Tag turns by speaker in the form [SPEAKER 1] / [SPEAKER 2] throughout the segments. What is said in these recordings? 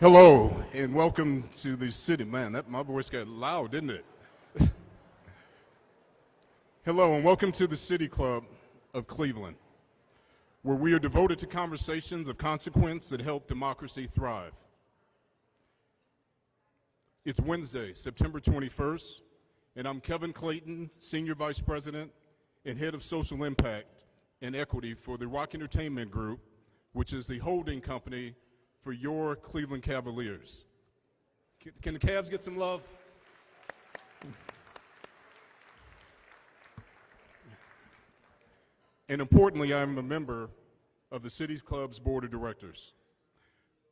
[SPEAKER 1] Hello, and welcome to the city. Man, my voice got loud, didn't it? Hello, and welcome to the City Club of Cleveland, where we are devoted to conversations of consequence that help democracy thrive. It's Wednesday, September 21st, and I'm Kevin Clayton, Senior Vice President and Head of Social Impact and Equity for the Rock Entertainment Group, which is the holding company for your Cleveland Cavaliers. Can the Cavs get some love? And importantly, I'm a member of the City Club's Board of Directors.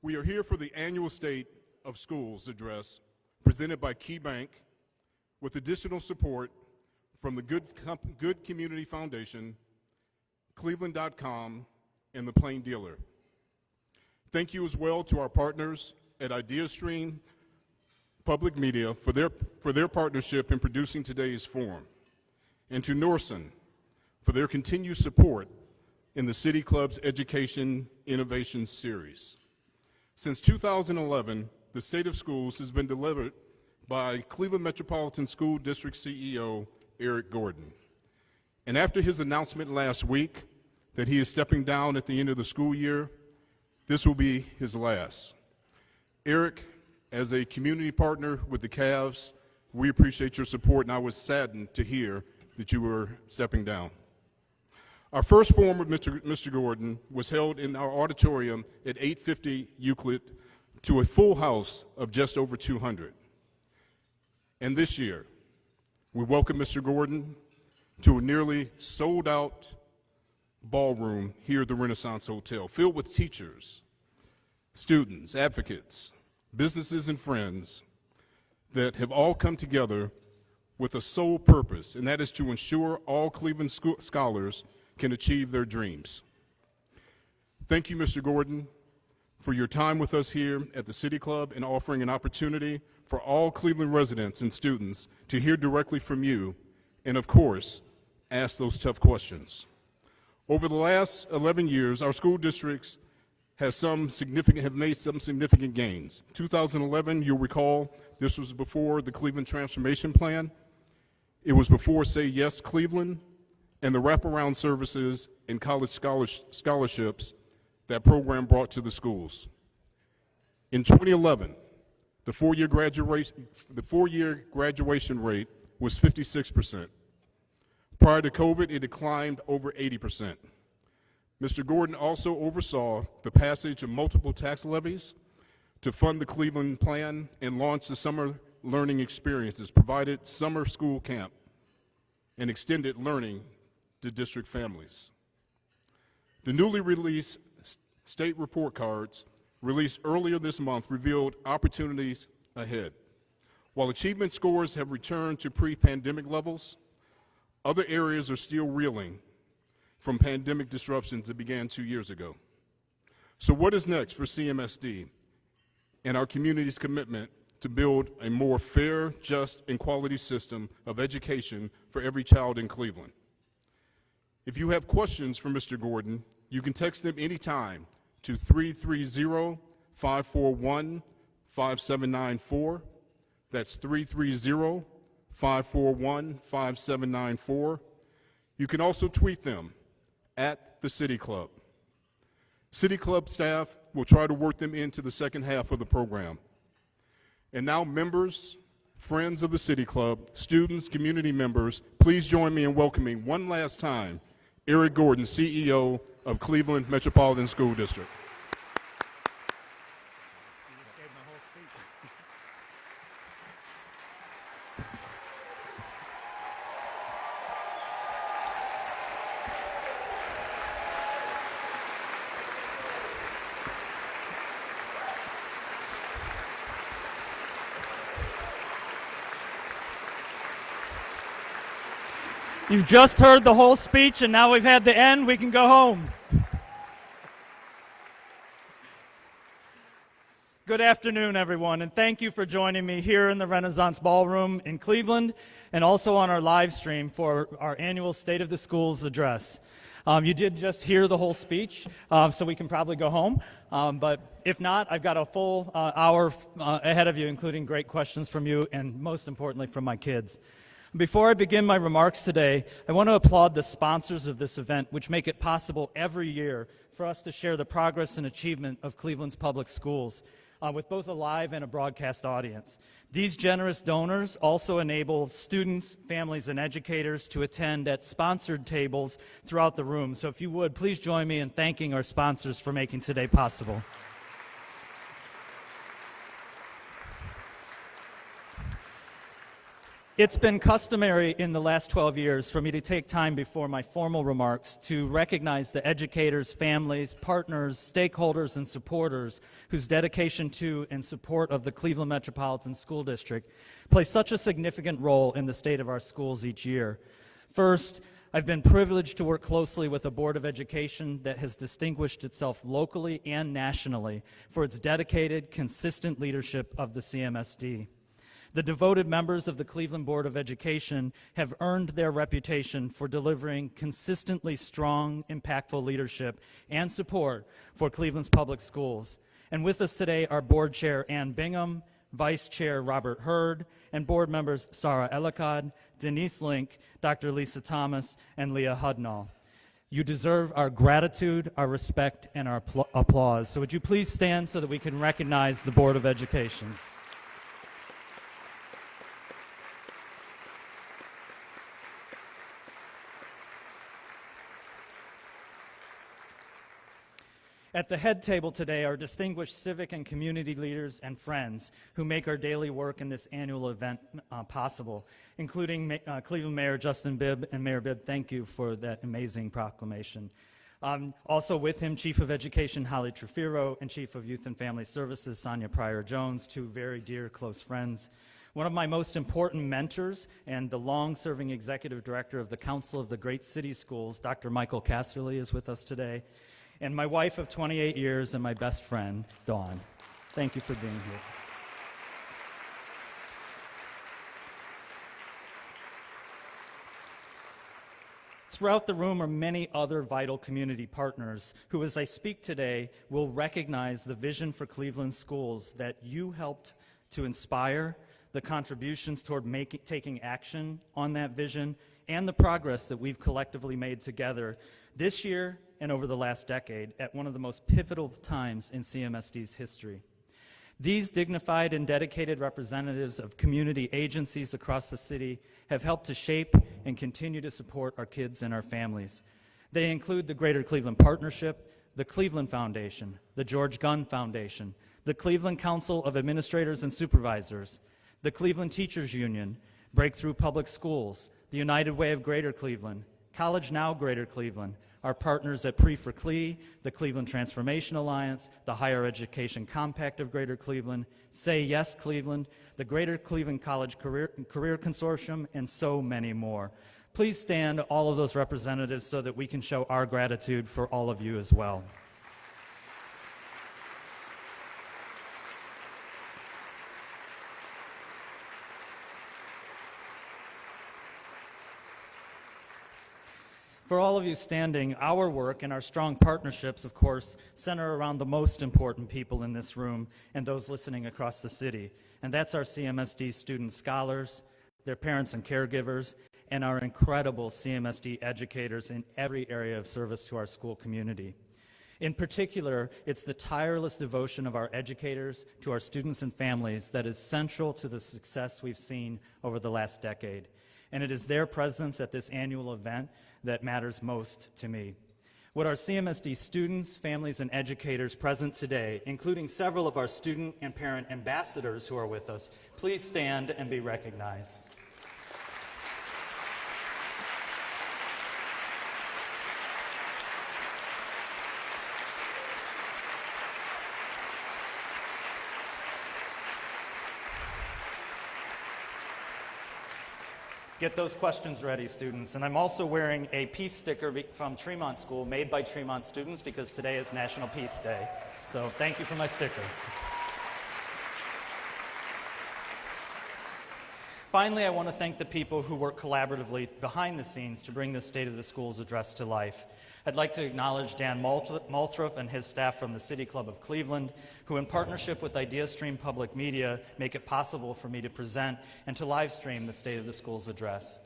[SPEAKER 1] We are here for the annual State of Schools address presented by Key Bank with additional support from the Good Community Foundation, Cleveland.com, and the Plain Dealer. Thank you as well to our partners at IdeaStream Public Media for their partnership in producing today's forum, and to Norson for their continued support in the City Club's Education Innovation Series. Since 2011, the State of Schools has been delivered by Cleveland Metropolitan School District CEO Eric Gordon. And after his announcement last week that he is stepping down at the end of the school year, this will be his last. Eric, as a community partner with the Cavs, we appreciate your support, and I was saddened to hear that you were stepping down. Our first forum with Mr. Gordon was held in our auditorium at 850 Euclid to a full house of just over 200. And this year, we welcome Mr. Gordon to a nearly sold-out ballroom here at the Renaissance Hotel, filled with teachers, students, advocates, businesses, and friends that have all come together with a sole purpose, and that is to ensure all Cleveland scholars can achieve their dreams. Thank you, Mr. Gordon, for your time with us here at the City Club and offering an opportunity for all Cleveland residents and students to hear directly from you and, of course, ask those tough questions. Over the last 11 years, our school districts have made some significant gains. 2011, you'll recall, this was before the Cleveland Transformation Plan. It was before Say Yes Cleveland and the wraparound services and college scholarships that program brought to the schools. In 2011, the four-year graduation rate was 56%. Prior to COVID, it had climbed over 80%. Mr. Gordon also oversaw the passage of multiple tax levies to fund the Cleveland Plan and launched the summer learning experiences, provided summer school camp, and extended learning to district families. The newly released state report cards released earlier this month revealed opportunities ahead. While achievement scores have returned to pre-pandemic levels, other areas are still reeling from pandemic disruptions that began 2 years ago. So what is next for CMSD and our community's commitment to build a more fair, just, and quality system of education for every child in Cleveland? If you have questions for Mr. Gordon, you can text them anytime to 330-541-5794. That's 330-541-5794. You can also tweet them at the City Club. City Club staff will try to work them into the second half of the program. And now, members, friends of the City Club, students, community members, please join me in welcoming one last time Eric Gordon, CEO of Cleveland Metropolitan School District.
[SPEAKER 2] You've just heard the whole speech, and now we've had the end. We can go home. Good afternoon, everyone, and thank you for joining me here in the Renaissance Ballroom in Cleveland and also on our live stream for our annual State of the Schools address. You did just hear the whole speech, so we can probably go home. But if not, I've got a full hour ahead of you, including great questions from you and, most importantly, from my kids. Before I begin my remarks today, I want to applaud the sponsors of this event, which make it possible every year for us to share the progress and achievement of Cleveland's public schools with both a live and a broadcast audience. These generous donors also enable students, families, and educators to attend at sponsored tables throughout the room. So if you would, please join me in thanking our sponsors for making today possible. It's been customary in the last 12 years for me to take time before my formal remarks to recognize the educators, families, partners, stakeholders, and supporters whose dedication to and support of the Cleveland Metropolitan School District play such a significant role in the state of our schools each year. First, I've been privileged to work closely with a Board of Education that has distinguished itself locally and nationally for its dedicated, consistent leadership of the CMSD. The devoted members of the Cleveland Board of Education have earned their reputation for delivering consistently strong, impactful leadership and support for Cleveland's public schools. And with us today are Board Chair Ann Bingham, Vice Chair Robert Hurd, and board members Sarah Ellicott, Denise Link, Dr. Lisa Thomas, and Leah Hudnall. You deserve our gratitude, our respect, and our applause. So would you please stand so that we can recognize the Board of Education. At the head table today are distinguished civic and community leaders and friends who make our daily work in this annual event possible, including Cleveland Mayor Justin Bibb. And Mayor Bibb, thank you for that amazing proclamation. Also with him, Chief of Education Holly Trefiro and Chief of Youth and Family Services Sonia Pryor-Jones, two very dear close friends. One of my most important mentors and the long-serving Executive Director of the Council of the Great City Schools, Dr. Michael Casserly, is with us today. And my wife of 28 years and my best friend, Dawn. Thank you for being here. Throughout the room are many other vital community partners who, as I speak today, will recognize the vision for Cleveland schools that you helped to inspire, the contributions toward taking action on that vision, and the progress that we've collectively made together this year and over the last decade at one of the most pivotal times in CMSD's history. These dignified and dedicated representatives of community agencies across the city have helped to shape and continue to support our kids and our families. They include the Greater Cleveland Partnership, the Cleveland Foundation, the George Gunn Foundation, the Cleveland Council of Administrators and Supervisors, the Cleveland Teachers Union, Breakthrough Public Schools, the United Way of Greater Cleveland, College Now Greater Cleveland, our partners at Pre4Cle, the Cleveland Transformation Alliance, the Higher Education Compact of Greater Cleveland, Say Yes Cleveland, the Greater Cleveland College Career Consortium, and so many more. Please stand, all of those representatives, so that we can show our gratitude for all of you as well. For all of you standing, our work and our strong partnerships, of course, center around the most important people in this room and those listening across the city. And that's our CMSD student scholars, their parents and caregivers, and our incredible CMSD educators in every area of service to our school community. In particular, it's the tireless devotion of our educators to our students and families that is central to the success we've seen over the last decade. And it is their presence at this annual event that matters most to me. Would our CMSD students, families, and educators present today, including several of our student and parent ambassadors who are with us, please stand and be recognized. Get those questions ready, students. And I'm also wearing a peace sticker from Tremont School made by Tremont students because today is National Peace Day. So thank you for my sticker. Finally, I want to thank the people who work collaboratively behind the scenes to bring this State of the Schools address to life. I'd like to acknowledge Dan Malthrop and his staff from the City Club of Cleveland, who in partnership with IdeaStream Public Media make it possible for me to present and to live stream the State of the Schools address.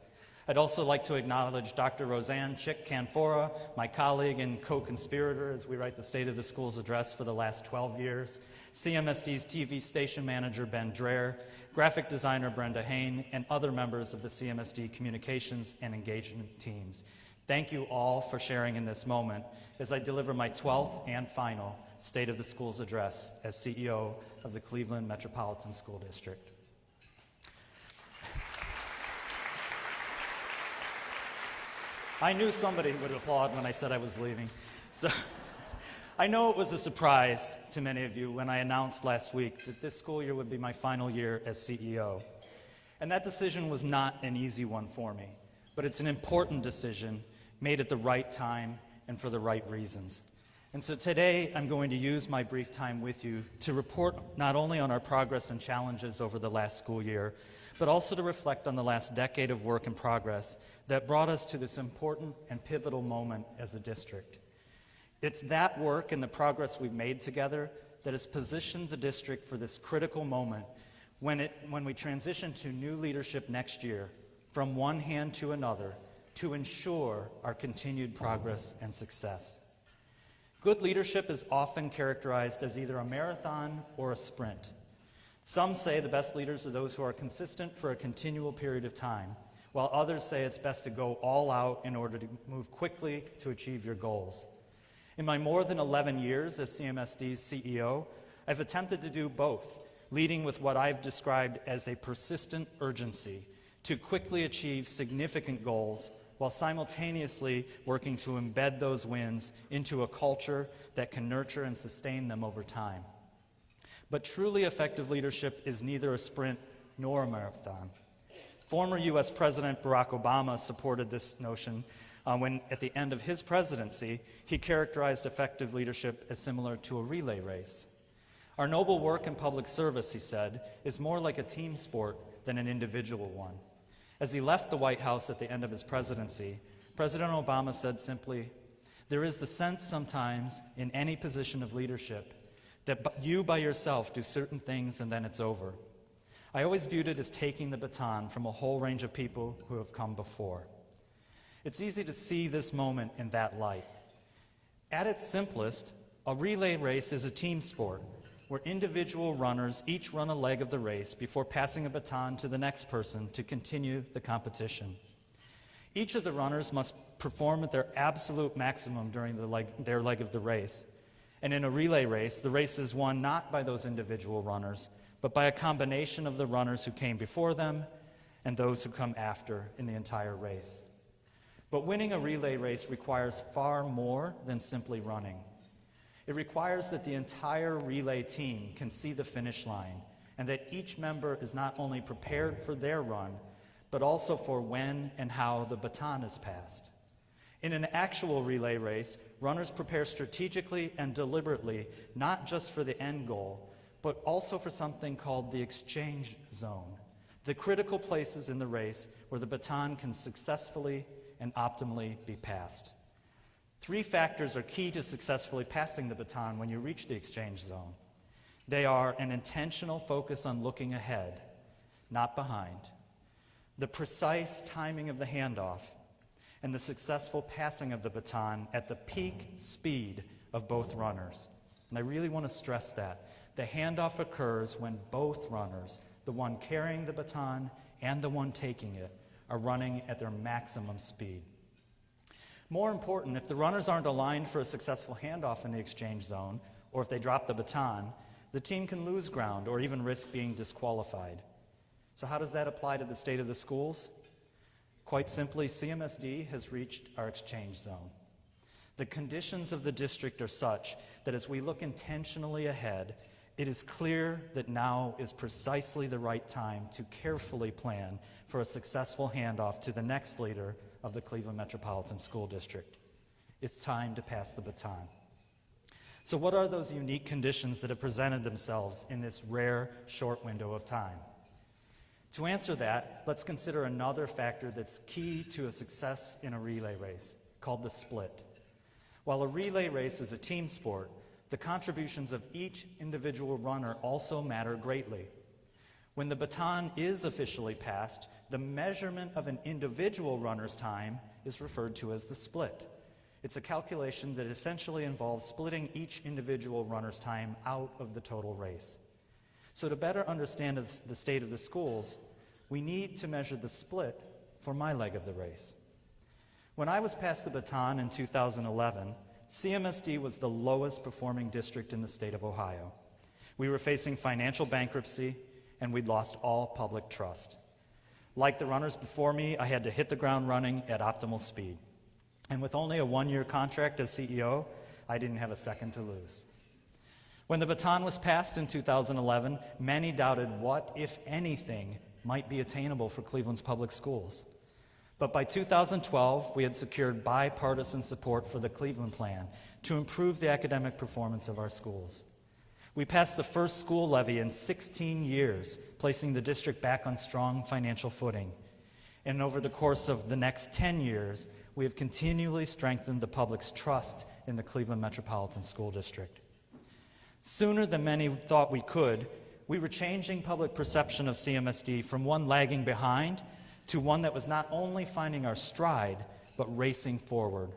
[SPEAKER 2] I'd also like to acknowledge Dr. Roseanne Chick-Canfora, my colleague and co-conspirator as we write the State of the Schools address for the last 12 years, CMSD's TV station manager Ben Dreher, graphic designer Brenda Hain, and other members of the CMSD communications and engagement teams. Thank you all for sharing in this moment as I deliver my 12th and final State of the Schools address as CEO of the Cleveland Metropolitan School District. I knew somebody would applaud when I said I was leaving. So I know it was a surprise to many of you when I announced last week that this school year would be my final year as CEO. And that decision was not an easy one for me, but it's an important decision made at the right time and for the right reasons. And so today I'm going to use my brief time with you to report not only on our progress and challenges over the last school year, but also to reflect on the last decade of work and progress that brought us to this important and pivotal moment as a district. It's that work and the progress we've made together that has positioned the district for this critical moment when we transition to new leadership next year from one hand to another to ensure our continued progress and success. Good leadership is often characterized as either a marathon or a sprint. Some say the best leaders are those who are consistent for a continual period of time, while others say it's best to go all out in order to move quickly to achieve your goals. In my more than 11 years as CMSD's CEO, I've attempted to do both, leading with what I've described as a persistent urgency to quickly achieve significant goals while simultaneously working to embed those wins into a culture that can nurture and sustain them over time. But truly effective leadership is neither a sprint nor a marathon. Former U.S. President Barack Obama supported this notion when, at the end of his presidency, he characterized effective leadership as similar to a relay race. Our noble work in public service, he said, is more like a team sport than an individual one. As he left the White House at the end of his presidency, President Obama said simply, "There is the sense sometimes in any position of leadership that you by yourself do certain things and then it's over." I always viewed it as taking the baton from a whole range of people who have come before. It's easy to see this moment in that light. At its simplest, a relay race is a team sport where individual runners each run a leg of the race before passing a baton to the next person to continue the competition. Each of the runners must perform at their absolute maximum during their leg of the race. And in a relay race, the race is won not by those individual runners, but by a combination of the runners who came before them and those who come after in the entire race. But winning a relay race requires far more than simply running. It requires that the entire relay team can see the finish line and that each member is not only prepared for their run, but also for when and how the baton is passed. In an actual relay race, runners prepare strategically and deliberately, not just for the end goal, but also for something called the exchange zone, the critical places in the race where the baton can successfully and optimally be passed. 3 factors are key to successfully passing the baton when you reach the exchange zone. They are an intentional focus on looking ahead, not behind, the precise timing of the handoff, and the successful passing of the baton at the peak speed of both runners. And I really want to stress that. The handoff occurs when both runners, the one carrying the baton and the one taking it, are running at their maximum speed. More important, if the runners aren't aligned for a successful handoff in the exchange zone, or if they drop the baton, the team can lose ground or even risk being disqualified. So how does that apply to the state of the schools? Quite simply, CMSD has reached our exchange zone. The conditions of the district are such that as we look intentionally ahead, it is clear that now is precisely the right time to carefully plan for a successful handoff to the next leader of the Cleveland Metropolitan School District. It's time to pass the baton. So what are those unique conditions that have presented themselves in this rare, short window of time? To answer that, let's consider another factor that's key to a success in a relay race, called the split. While a relay race is a team sport, the contributions of each individual runner also matter greatly. When the baton is officially passed, the measurement of an individual runner's time is referred to as the split. It's a calculation that essentially involves splitting each individual runner's time out of the total race. So to better understand the state of the schools, we need to measure the split for my leg of the race. When I was passed the baton in 2011, CMSD was the lowest performing district in the state of Ohio. We were facing financial bankruptcy, and we'd lost all public trust. Like the runners before me, I had to hit the ground running at optimal speed. And with only a one-year contract as CEO, I didn't have a second to lose. When the baton was passed in 2011, many doubted what, if anything, might be attainable for Cleveland's public schools. But by 2012, we had secured bipartisan support for the Cleveland Plan to improve the academic performance of our schools. We passed the first school levy in 16 years, placing the district back on strong financial footing. And over the course of the next 10 years, we have continually strengthened the public's trust in the Cleveland Metropolitan School District. Sooner than many thought we could, we were changing public perception of CMSD from one lagging behind to one that was not only finding our stride, but racing forward.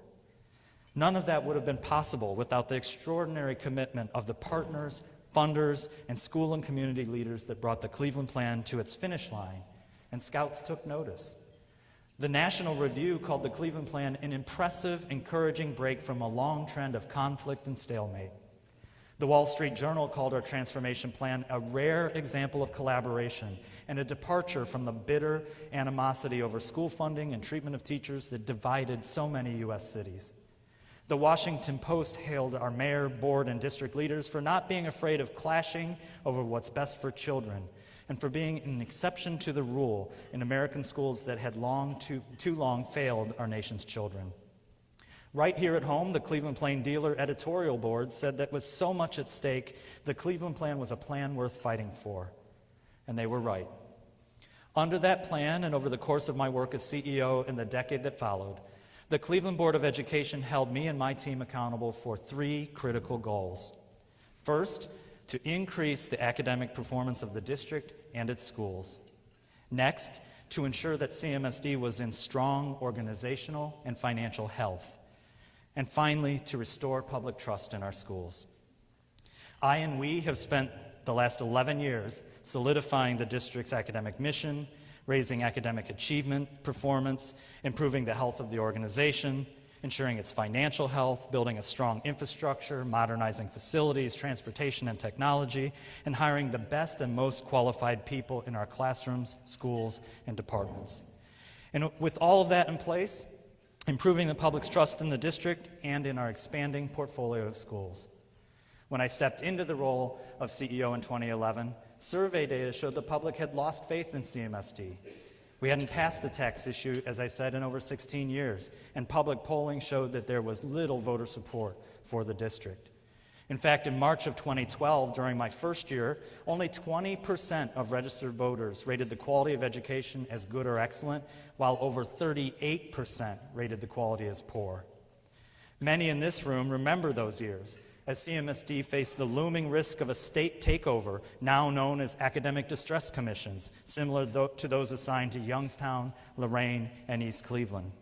[SPEAKER 2] None of that would have been possible without the extraordinary commitment of the partners, funders, and school and community leaders that brought the Cleveland Plan to its finish line, and scouts took notice. The National Review called the Cleveland Plan an impressive, encouraging break from a long trend of conflict and stalemate. The Wall Street Journal called our transformation plan a rare example of collaboration and a departure from the bitter animosity over school funding and treatment of teachers that divided so many U.S. cities. The Washington Post hailed our mayor, board, and district leaders for not being afraid of clashing over what's best for children and for being an exception to the rule in American schools that had too long failed our nation's children. Right here at home, the Cleveland Plain Dealer editorial board said that with so much at stake, the Cleveland Plan was a plan worth fighting for. And they were right. Under that plan, and over the course of my work as CEO in the decade that followed, the Cleveland Board of Education held me and my team accountable for three critical goals. First, to increase the academic performance of the district and its schools. Next, to ensure that CMSD was in strong organizational and financial health. And finally, to restore public trust in our schools. I and we have spent the last 11 years solidifying the district's academic mission, raising academic achievement, performance, improving the health of the organization, ensuring its financial health, building a strong infrastructure, modernizing facilities, transportation, and technology, and hiring the best and most qualified people in our classrooms, schools, and departments. And with all of that in place, improving the public's trust in the district and in our expanding portfolio of schools. When I stepped into the role of CEO in 2011, survey data showed the public had lost faith in CMSD. We hadn't passed the tax issue, as I said, in over 16 years, and public polling showed that there was little voter support for the district. In fact, in March of 2012, during my first year, only 20% of registered voters rated the quality of education as good or excellent, while over 38% rated the quality as poor. Many in this room remember those years, as CMSD faced the looming risk of a state takeover, now known as academic distress commissions, similar to those assigned to Youngstown, Lorain, and East Cleveland.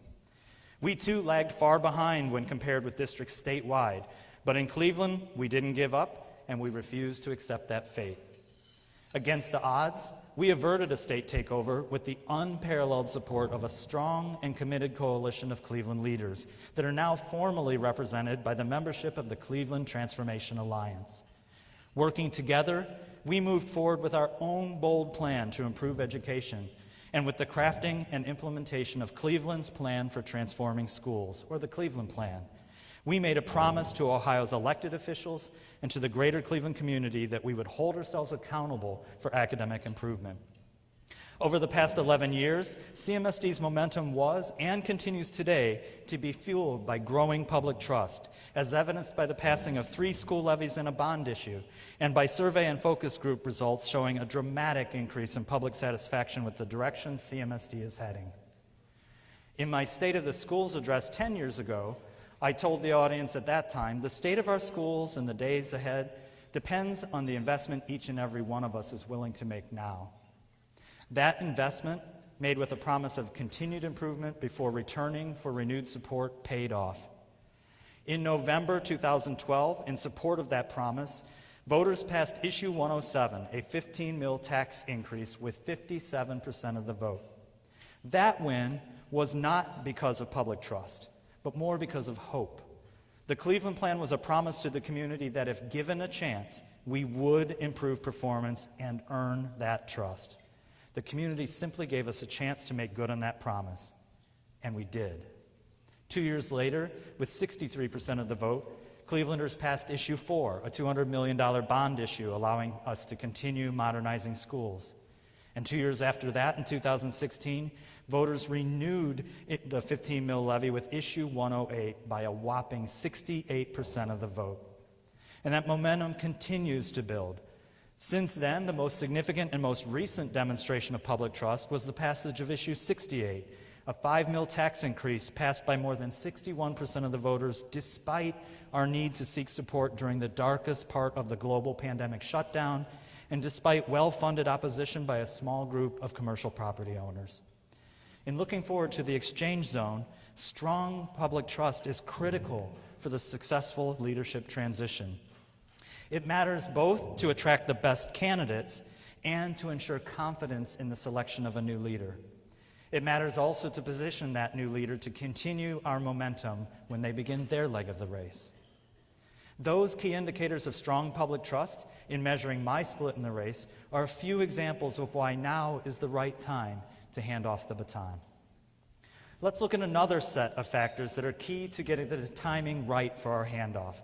[SPEAKER 2] We too lagged far behind when compared with districts statewide, but in Cleveland, we didn't give up, and we refused to accept that fate. Against the odds, we averted a state takeover with the unparalleled support of a strong and committed coalition of Cleveland leaders that are now formally represented by the membership of the Cleveland Transformation Alliance. Working together, we moved forward with our own bold plan to improve education and with the crafting and implementation of Cleveland's Plan for Transforming Schools, or the Cleveland Plan. We made a promise to Ohio's elected officials and to the greater Cleveland community that we would hold ourselves accountable for academic improvement. Over the past 11 years, CMSD's momentum was and continues today to be fueled by growing public trust, as evidenced by the passing of 3 school levies and a bond issue, and by survey and focus group results showing a dramatic increase in public satisfaction with the direction CMSD is heading. In my State of the Schools address 10 years ago, I told the audience at that time, the state of our schools in the days ahead depends on the investment each and every one of us is willing to make now. That investment, made with a promise of continued improvement before returning for renewed support, paid off. In November 2012, in support of that promise, voters passed Issue 107, a 15 mil tax increase with 57% of the vote. That win was not because of public trust, but more because of hope. The Cleveland Plan was a promise to the community that if given a chance, we would improve performance and earn that trust. The community simply gave us a chance to make good on that promise, and we did. 2 years later, with 63% of the vote, Clevelanders passed Issue 4, a $200 million bond issue allowing us to continue modernizing schools. And 2 years after that, in 2016, voters renewed the 15 mil levy with Issue 108 by a whopping 68% of the vote. And that momentum continues to build. Since then, the most significant and most recent demonstration of public trust was the passage of Issue 68, a 5 mil tax increase passed by more than 61% of the voters despite our need to seek support during the darkest part of the global pandemic shutdown and despite well-funded opposition by a small group of commercial property owners. In looking forward to the exchange zone, strong public trust is critical for the successful leadership transition. It matters both to attract the best candidates and to ensure confidence in the selection of a new leader. It matters also to position that new leader to continue our momentum when they begin their leg of the race. Those key indicators of strong public trust in measuring my split in the race are a few examples of why now is the right time to hand off the baton. Let's look at another set of factors that are key to getting the timing right for our handoff.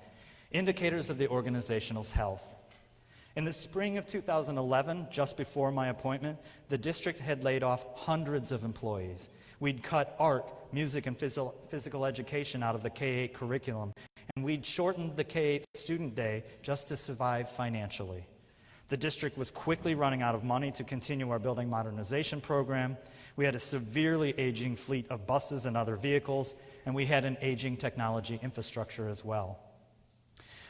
[SPEAKER 2] Indicators of the organization's health. In the spring of 2011, just before my appointment, the district had laid off hundreds of employees. We'd cut art, music, and physical education out of the K-8 curriculum, and we'd shortened the K-8 student day just to survive financially. The district was quickly running out of money to continue our building modernization program. We had a severely aging fleet of buses and other vehicles, and we had an aging technology infrastructure as well.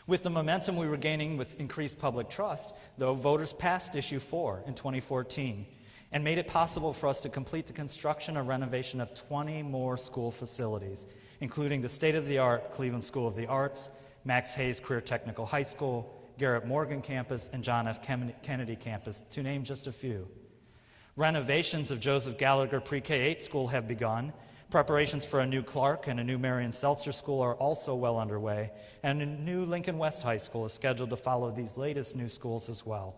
[SPEAKER 2] With the momentum we were gaining with increased public trust, though, voters passed Issue 4 in 2014 and made it possible for us to complete the construction or renovation of 20 more school facilities, including the state-of-the-art Cleveland School of the Arts, Max Hayes Career Technical High School, Garrett Morgan Campus, and John F. Kennedy Campus, to name just a few. Renovations of Joseph Gallagher Pre-K-8 School have begun. Preparations for a new Clark and a new Marion Seltzer School are also well underway, and a new Lincoln West High School is scheduled to follow these latest new schools as well.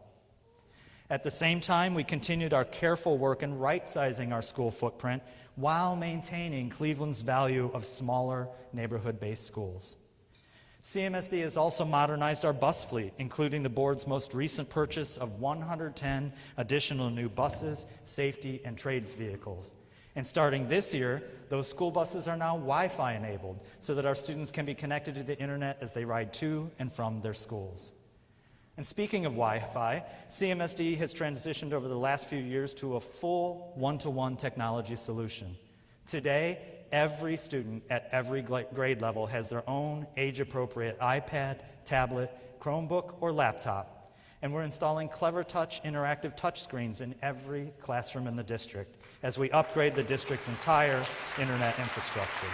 [SPEAKER 2] At the same time, we continued our careful work in right-sizing our school footprint while maintaining Cleveland's value of smaller, neighborhood-based schools. CMSD has also modernized our bus fleet, including the board's most recent purchase of 110 additional new buses, safety, and trades vehicles. And starting this year, those school buses are now Wi-Fi enabled so that our students can be connected to the internet as they ride to and from their schools. And speaking of Wi-Fi, CMSD has transitioned over the last few years to a full one-to-one technology solution. Today, every student at every grade level has their own age-appropriate iPad, tablet, Chromebook, or laptop. And we're installing CleverTouch interactive touchscreens in every classroom in the district as we upgrade the district's entire internet infrastructure.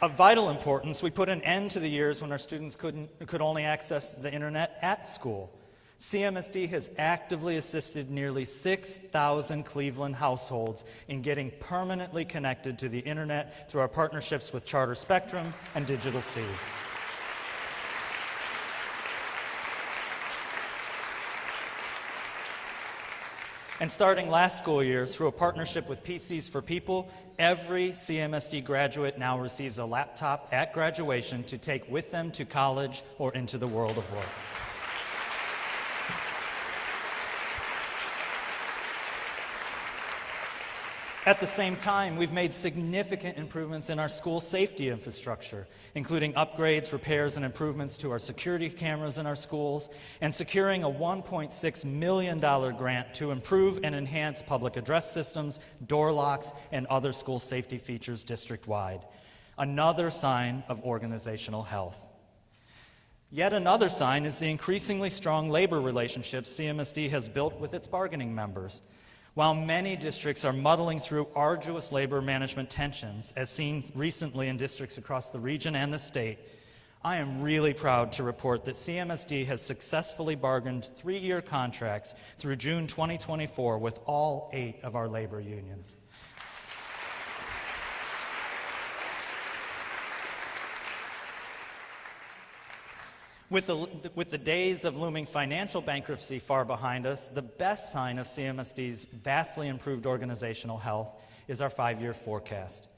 [SPEAKER 2] Of vital importance, we put an end to the years when our students could only access the internet at school. CMSD has actively assisted nearly 6,000 Cleveland households in getting permanently connected to the internet through our partnerships with Charter Spectrum and Digital Seed. And starting last school year, through a partnership with PCs for People, every CMSD graduate now receives a laptop at graduation to take with them to college or into the world of work. At the same time, we've made significant improvements in our school safety infrastructure, including upgrades, repairs, and improvements to our security cameras in our schools, and securing a $1.6 million grant to improve and enhance public address systems, door locks, and other school safety features district-wide. Another sign of organizational health. Yet another sign is the increasingly strong labor relationships CMSD has built with its bargaining members. While many districts are muddling through arduous labor management tensions, as seen recently in districts across the region and the state, I am really proud to report that CMSD has successfully bargained 3-year contracts through June 2024 with all 8 of our labor unions. With the days of looming financial bankruptcy far behind us, the best sign of CMSD's vastly improved organizational health is our 5-year forecast.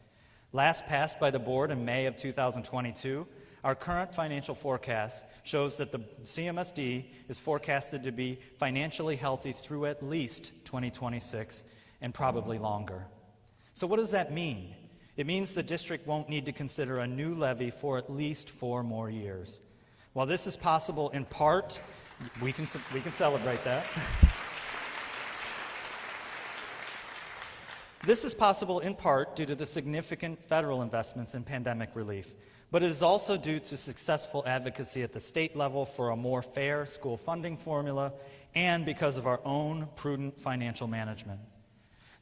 [SPEAKER 2] Last passed by the board in May of 2022, our current financial forecast shows that the CMSD is forecasted to be financially healthy through at least 2026 and probably longer. So what does that mean? It means the district won't need to consider a new levy for at least 4 more years. While this is possible in part, we can celebrate that. This is possible in part due to the significant federal investments in pandemic relief, but it is also due to successful advocacy at the state level for a more fair school funding formula and because of our own prudent financial management.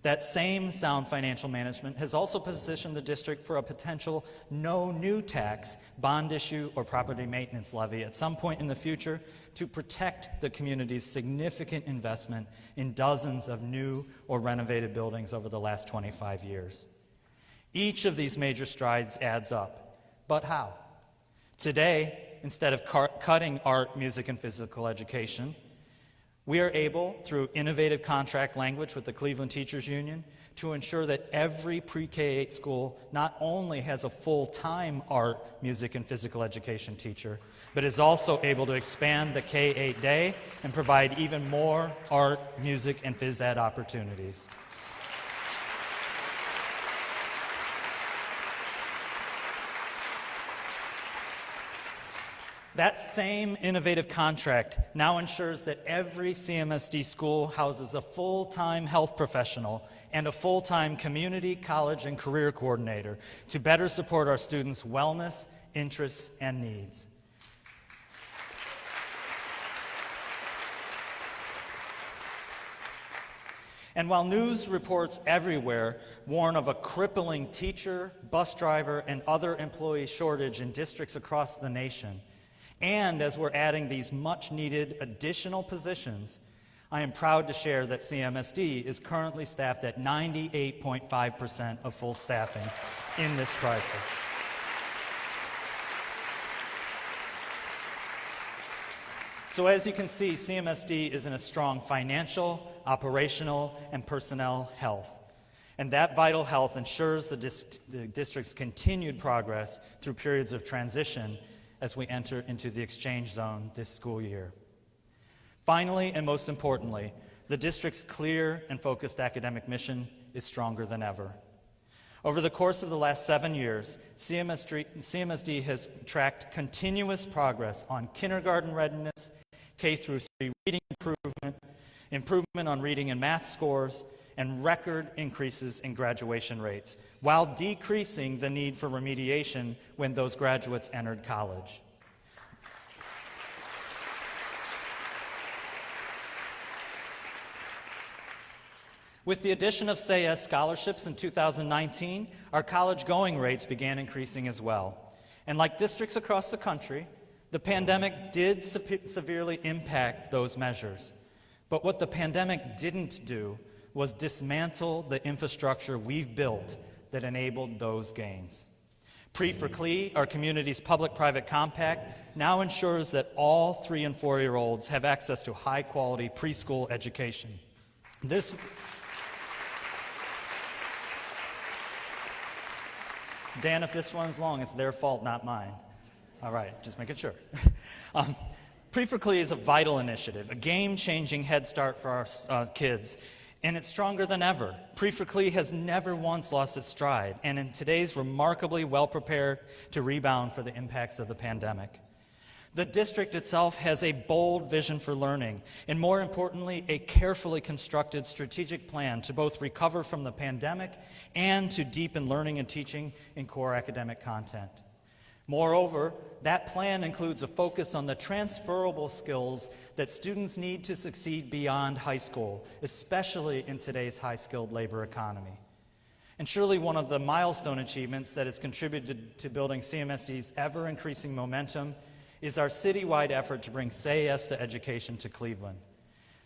[SPEAKER 2] That same sound financial management has also positioned the district for a potential no new tax, bond issue, or property maintenance levy at some point in the future to protect the community's significant investment in dozens of new or renovated buildings over the last 25 years. Each of these major strides adds up. But how? Today, instead of cutting art, music, and physical education, we are able, through innovative contract language with the Cleveland Teachers Union, to ensure that every pre-K-8 school not only has a full-time art, music, and physical education teacher, but is also able to expand the K-8 day and provide even more art, music, and phys ed opportunities. That same innovative contract now ensures that every CMSD school houses a full-time health professional and a full-time community, college, and career coordinator to better support our students' wellness, interests, and needs. And while news reports everywhere warn of a crippling teacher, bus driver, and other employee shortage in districts across the nation, and as we're adding these much-needed additional positions, I am proud to share that CMSD is currently staffed at 98.5% of full staffing in this crisis. So as you can see, CMSD is in a strong financial, operational, and personnel health. And that vital health ensures the district's continued progress through periods of transition as we enter into the exchange zone this school year. Finally, and most importantly, the district's clear and focused academic mission is stronger than ever. Over the course of the last 7 years, CMSD has tracked continuous progress on kindergarten readiness, K-3 reading improvement on reading and math scores, and record increases in graduation rates, while decreasing the need for remediation when those graduates entered college. With the addition of SAYS scholarships in 2019, our college going rates began increasing as well. And like districts across the country, the pandemic did severely impact those measures. But what the pandemic didn't do was dismantle the infrastructure we've built that enabled those gains. Pre-for-CLE, our community's public-private compact, now ensures that all 3- and 4-year-olds have access to high-quality preschool education. Dan, if this runs long, it's their fault, not mine. All right, just making sure. Pre-for-CLE is a vital initiative, a game-changing head start for our kids. And it's stronger than ever. Pre-for-Cle has never once lost its stride, and in today's remarkably well-prepared to rebound for the impacts of the pandemic. The district itself has a bold vision for learning, and more importantly, a carefully constructed strategic plan to both recover from the pandemic and to deepen learning and teaching in core academic content. Moreover, that plan includes a focus on the transferable skills that students need to succeed beyond high school, especially in today's high-skilled labor economy. And surely one of the milestone achievements that has contributed to building CMSD's ever-increasing momentum is our citywide effort to bring Say Yes to Education to Cleveland.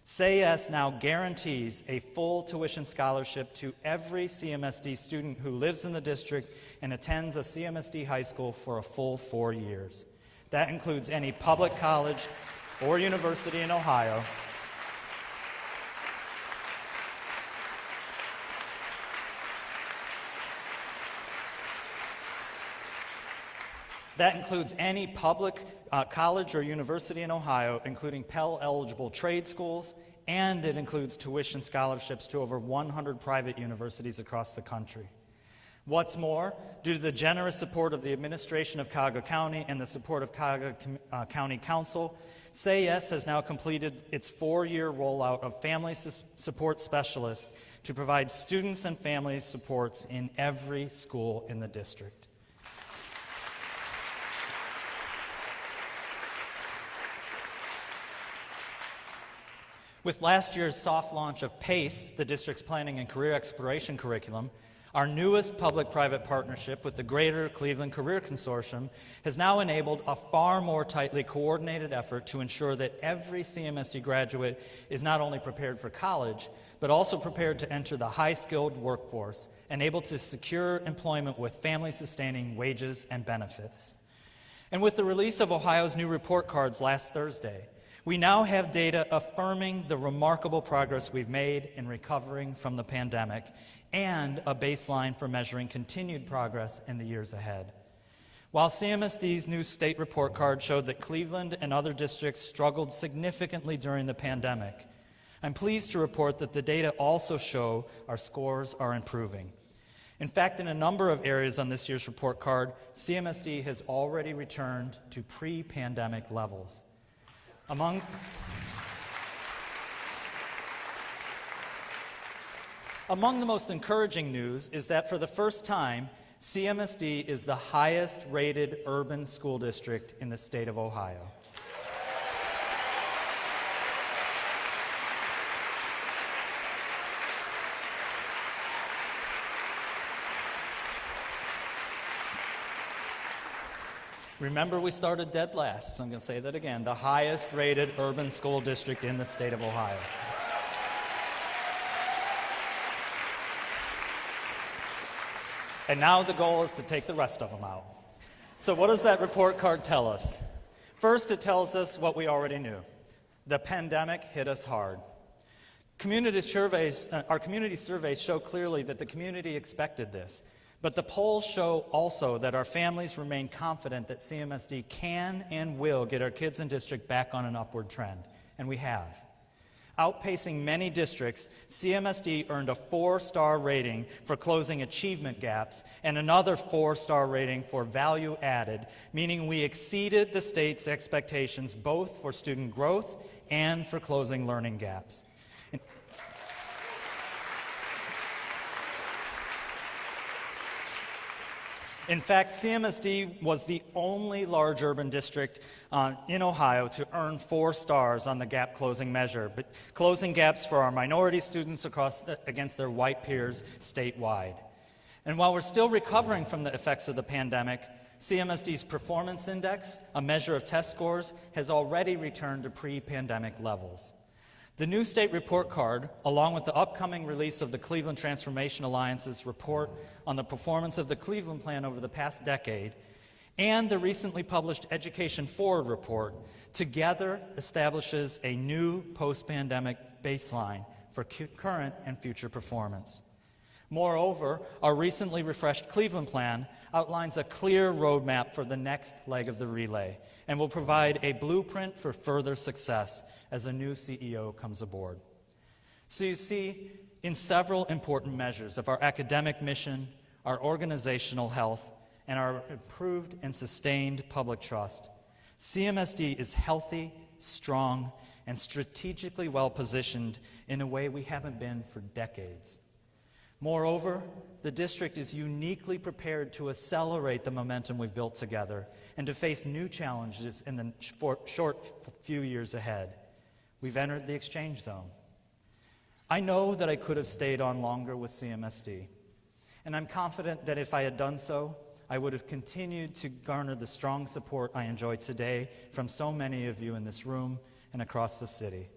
[SPEAKER 2] Say Yes now guarantees a full tuition scholarship to every CMSD student who lives in the district and attends a CMSD high school for a full 4 years. That includes any public college or university in Ohio. That includes any public college or university in Ohio, including Pell-eligible trade schools, and it includes tuition scholarships to over 100 private universities across the country. What's more, due to the generous support of the administration of Cuyahoga County and the support of Cuyahoga County Council, Say Yes has now completed its 4-year rollout of family support specialists to provide students and families supports in every school in the district. With last year's soft launch of PACE, the district's planning and career exploration curriculum, our newest public-private partnership with the Greater Cleveland Career Consortium has now enabled a far more tightly coordinated effort to ensure that every CMSD graduate is not only prepared for college, but also prepared to enter the high-skilled workforce and able to secure employment with family-sustaining wages and benefits. And with the release of Ohio's new report cards last Thursday, we now have data affirming the remarkable progress we've made in recovering from the pandemic and a baseline for measuring continued progress in the years ahead. While CMSD's new state report card showed that Cleveland and other districts struggled significantly during the pandemic, I'm pleased to report that the data also show our scores are improving. In fact, in a number of areas on this year's report card, CMSD has already returned to pre-pandemic levels. Among the most encouraging news is that for the first time, CMSD is the highest rated urban school district in the state of Ohio. Remember, we started dead last, so I'm going to say that again. The highest rated urban school district in the state of Ohio. And now the goal is to take the rest of them out. So what does that report card tell us? First, it tells us what we already knew. The pandemic hit us hard. Our community surveys show clearly that the community expected this. But the polls show also that our families remain confident that CMSD can and will get our kids and district back on an upward trend, and we have. Outpacing many districts, CMSD earned a 4-star rating for closing achievement gaps and another 4-star rating for value added, meaning we exceeded the state's expectations both for student growth and for closing learning gaps. In fact, CMSD was the only large urban district in Ohio to earn 4 stars on the gap closing measure, but closing gaps for our minority students against their white peers statewide. And while we're still recovering from the effects of the pandemic, CMSD's performance index, a measure of test scores, has already returned to pre-pandemic levels. The new state report card, along with the upcoming release of the Cleveland Transformation Alliance's report on the performance of the Cleveland Plan over the past decade, and the recently published Education Forward report, together establishes a new post-pandemic baseline for current and future performance. Moreover, our recently refreshed Cleveland Plan outlines a clear roadmap for the next leg of the relay and will provide a blueprint for further success as a new CEO comes aboard. So you see, In several important measures of our academic mission, our organizational health, and our improved and sustained public trust, CMSD is healthy, strong, and strategically well-positioned in a way we haven't been for decades. Moreover, the district is uniquely prepared to accelerate the momentum we've built together and to face new challenges in the short few years ahead. We've entered the exchange zone. I know that I could have stayed on longer with CMSD, and I'm confident that if I had done so, I would have continued to garner the strong support I enjoy today from so many of you in this room and across the city.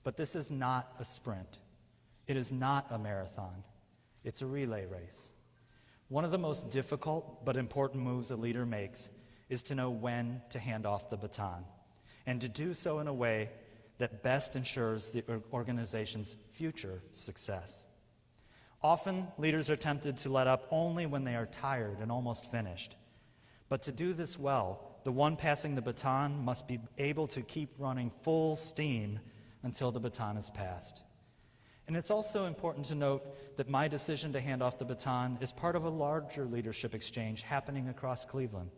[SPEAKER 2] But this is not a sprint. It is not a marathon. It's a relay race. One of the most difficult but important moves a leader makes is to know when to hand off the baton, and to do so in a way that best ensures the organization's future success. Often, leaders are tempted to let up only when they are tired and almost finished. But to do this well, the one passing the baton must be able to keep running full steam until the baton is passed. And it's also important to note that my decision to hand off the baton is part of a larger leadership exchange happening across Cleveland.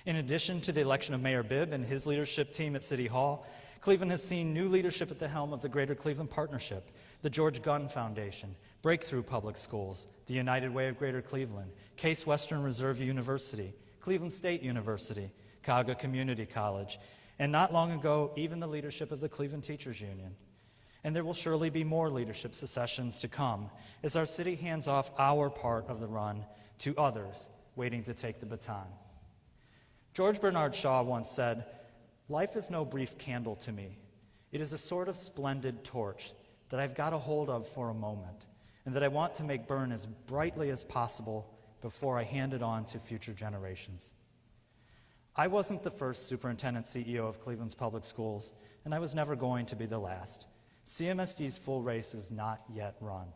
[SPEAKER 2] In addition to the election of Mayor Bibb and his leadership team at City Hall, Cleveland has seen new leadership at the helm of the Greater Cleveland Partnership, the George Gunn Foundation, Breakthrough Public Schools, the United Way of Greater Cleveland, Case Western Reserve University, Cleveland State University, Cuyahoga Community College, and not long ago, even the leadership of the Cleveland Teachers Union. And there will surely be more leadership successions to come as our city hands off our part of the run to others waiting to take the baton. George Bernard Shaw once said, "Life is no brief candle to me. It is a sort of splendid torch that I've got a hold of for a moment and that I want to make burn as brightly as possible before I hand it on to future generations." I wasn't the first superintendent CEO of Cleveland's public schools, and I was never going to be the last. CMSD's full race is not yet run.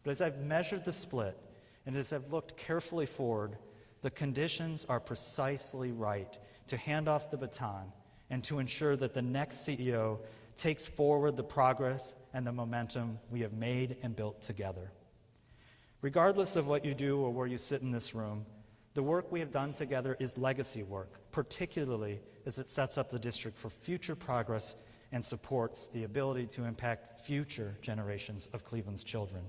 [SPEAKER 2] But as I've measured the split and as I've looked carefully forward, the conditions are precisely right to hand off the baton and to ensure that the next CEO takes forward the progress and the momentum we have made and built together. Regardless of what you do or where you sit in this room, the work we have done together is legacy work, particularly as it sets up the district for future progress and supports the ability to impact future generations of Cleveland's children.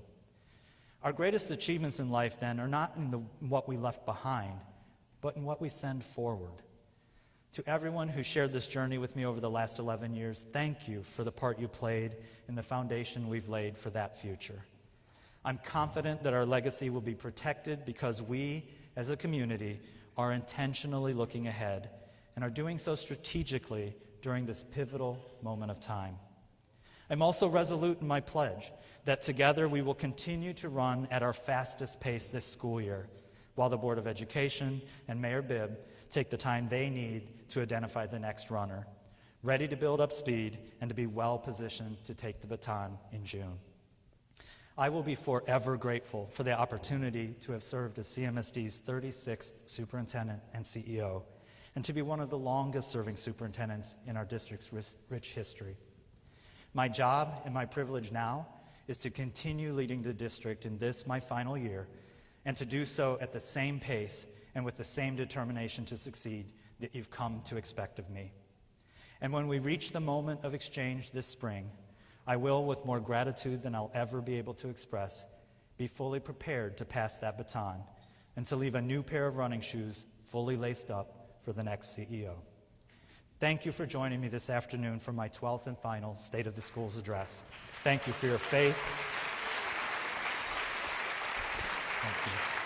[SPEAKER 2] Our greatest achievements in life, then, are not in what we left behind, but in what we send forward. To everyone who shared this journey with me over the last 11 years, thank you for the part you played in the foundation we've laid for that future. I'm confident that our legacy will be protected because we, as a community, are intentionally looking ahead and are doing so strategically during this pivotal moment of time. I'm also resolute in my pledge that together we will continue to run at our fastest pace this school year, while the Board of Education and Mayor Bibb take the time they need to identify the next runner, ready to build up speed and to be well positioned to take the baton in June. I will be forever grateful for the opportunity to have served as CMSD's 36th superintendent and CEO, and to be one of the longest-serving superintendents in our district's rich history. My job and my privilege now is to continue leading the district in this, my final year, and to do so at the same pace and with the same determination to succeed that you've come to expect of me. And when we reach the moment of exchange this spring, I will, with more gratitude than I'll ever be able to express, be fully prepared to pass that baton and to leave a new pair of running shoes fully laced up for the next CEO. Thank you for joining me this afternoon for my 12th and final State of the Schools address. Thank you for your faith. Thank you.